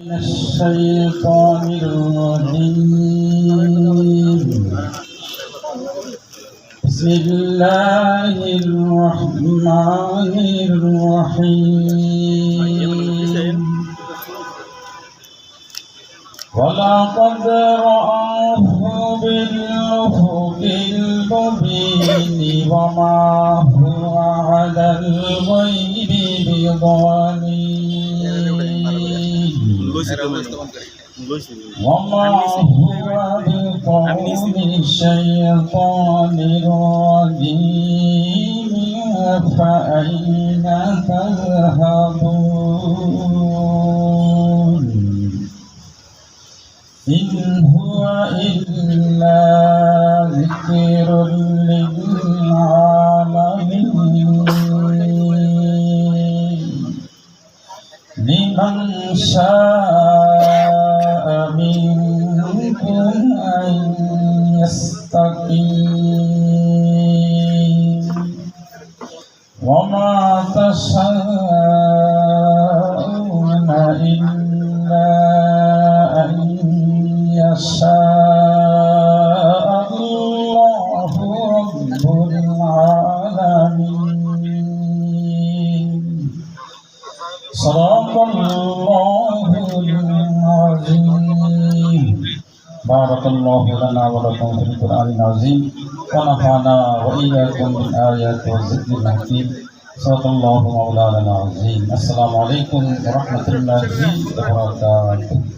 من الشيطان الرجيم. بسم الله الرحمن الرحيم. ولقد رآه بالأفق المبين وما هو على الغيب بضنين وما هو بقول الشيطان الرجيم فأين تذهبون إن هو إلا ذكر للعالمين لمن شاء منكم أن يستقيم وما تشاءون إلا أن يشاء الله رب العالمين. صدق الله العظيم. بارك الله لنا ولكم في القرآن العظيم ونفعنا وإياكم بالآيات والذكر الحكيم. صدق الله مولانا العظيم. السلام عليكم ورحمة الله وبركاته.